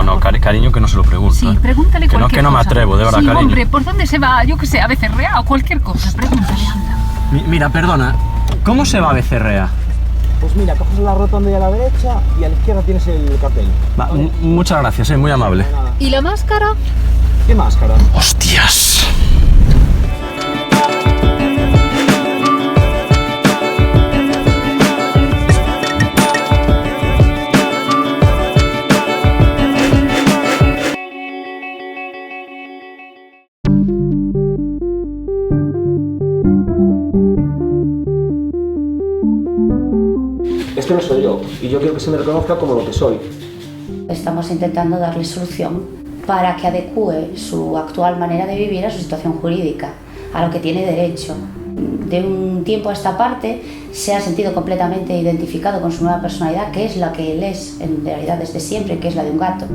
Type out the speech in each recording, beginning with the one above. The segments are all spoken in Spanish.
No, cariño, que no se lo pregunto. Sí, pregúntale cualquier cosa. Que no me atrevo, de verdad, sí, cariño. Hombre, ¿por dónde se va? Yo qué sé, a Becerrea o cualquier cosa. Pregúntale, anda. Mira, perdona, ¿cómo se va a Becerrea? Pues mira, coges la rotonda y a la derecha y a la izquierda tienes el cartel. Va, ¿vale? Muchas gracias, muy amable. Nada. ¿Y la máscara? ¿Qué máscara? ¡Hostias! Este no soy yo y yo quiero que se me reconozca como lo que soy. Estamos intentando darle solución para que adecue su actual manera de vivir a su situación jurídica, a lo que tiene derecho. De un tiempo a esta parte se ha sentido completamente identificado con su nueva personalidad, que es la que él es en realidad desde siempre, que es la de un gato.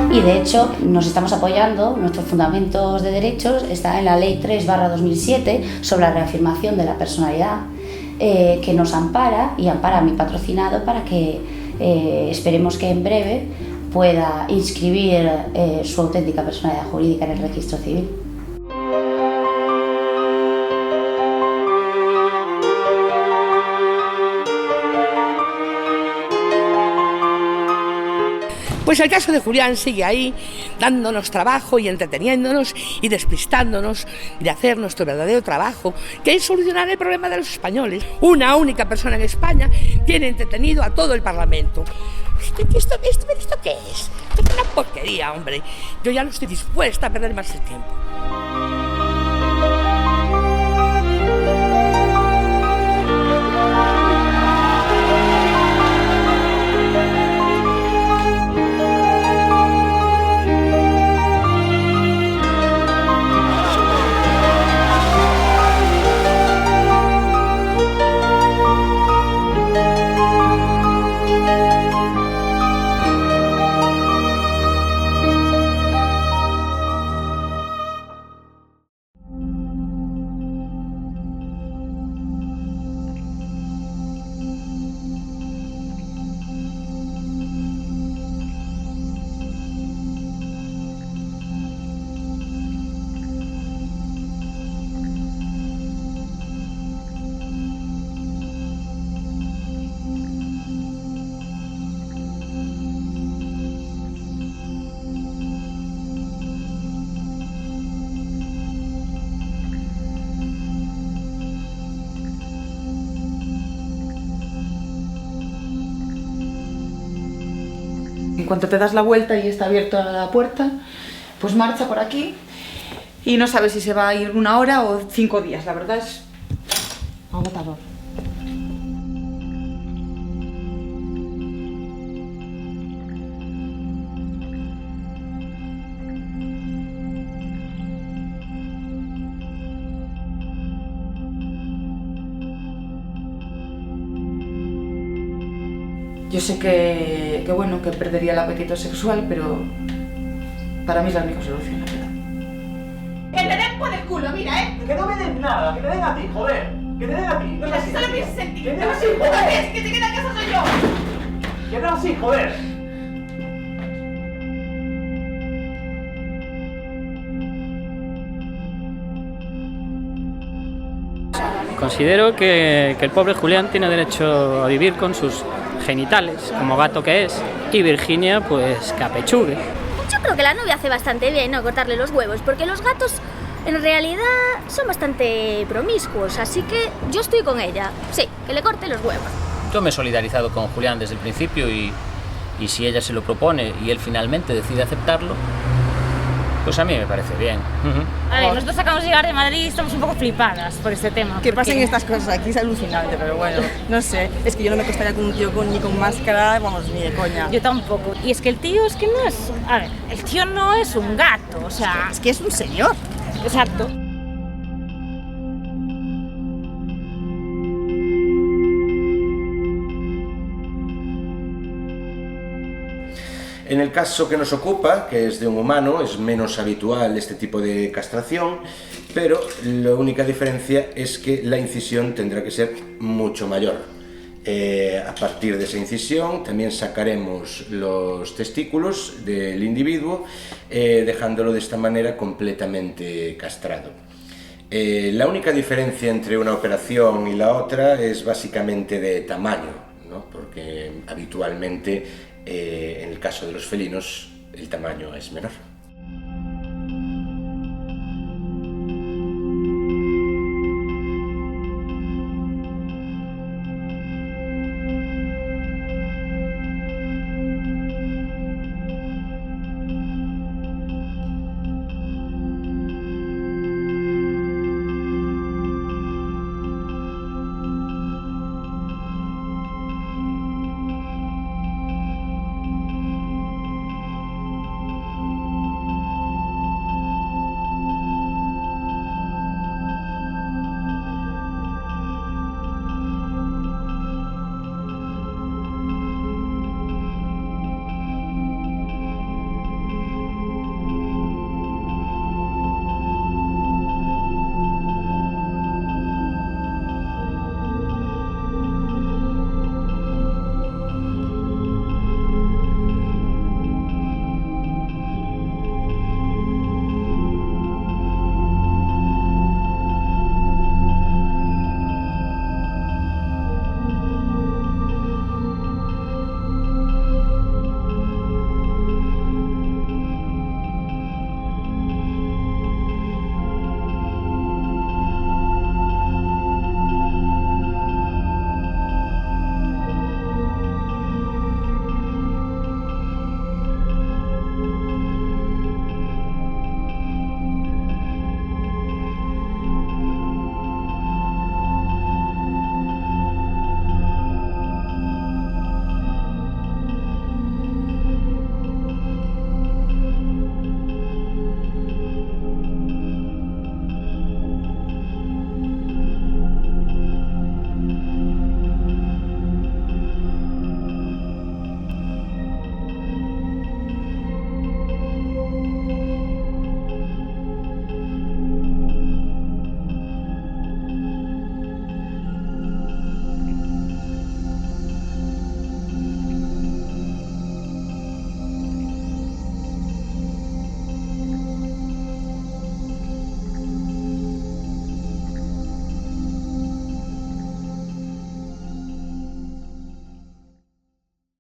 Y de hecho nos estamos apoyando, nuestros fundamentos de derechos está en la Ley 3/2007 sobre la reafirmación de la personalidad, que nos ampara y ampara a mi patrocinado para que esperemos que en breve pueda inscribir su auténtica personalidad jurídica en el registro civil. Pues el caso de Julián sigue ahí, dándonos trabajo y entreteniéndonos y despistándonos de hacer nuestro verdadero trabajo, que es solucionar el problema de los españoles. Una única persona en España tiene entretenido a todo el Parlamento. ¿Esto qué es? Esto es una porquería, hombre. Yo ya no estoy dispuesta a perder más el tiempo. En cuanto te das la vuelta y está abierta la puerta, pues marcha por aquí y no sabes si se va a ir 1 hora o 5 días. La verdad es agotador. Yo sé que bueno, que perdería el apetito sexual, pero para mí es la única solución, la verdad. ¡Que te den por el culo, mira, Que no me den nada, que te den a ti, joder. Que te den a ti. No Mira, si solo piensas en ti. Que ¡Que te te den vas así, a ir, joder. que te queda en casa soy yo! Que no así, joder. Considero que el pobre Julián tiene derecho a vivir con sus genitales, como gato que es, y Virginia, pues, que apechugue. Yo creo que la novia hace bastante bien no cortarle los huevos, porque los gatos en realidad son bastante promiscuos, así que yo estoy con ella. Sí, que le corte los huevos. Yo me he solidarizado con Julián desde el principio y si ella se lo propone y él finalmente decide aceptarlo, pues a mí me parece bien. A ver, nosotros acabamos de llegar de Madrid y estamos un poco flipadas por este tema. Que pasen estas cosas aquí es alucinante, pero bueno, no sé. Es que yo no me acostaría con un tío ni con máscara, vamos, ni de coña. Yo tampoco. Y es que el tío es que no es... A ver, el tío no es un gato, o sea... Es que es un señor. Exacto. En el caso que nos ocupa, que es de un humano, es menos habitual este tipo de castración, pero la única diferencia es que la incisión tendrá que ser mucho mayor. A partir de esa incisión también sacaremos los testículos del individuo, dejándolo de esta manera completamente castrado. La única diferencia entre una operación y la otra es básicamente de tamaño, ¿no? Porque habitualmente en el caso de los felinos el tamaño es menor.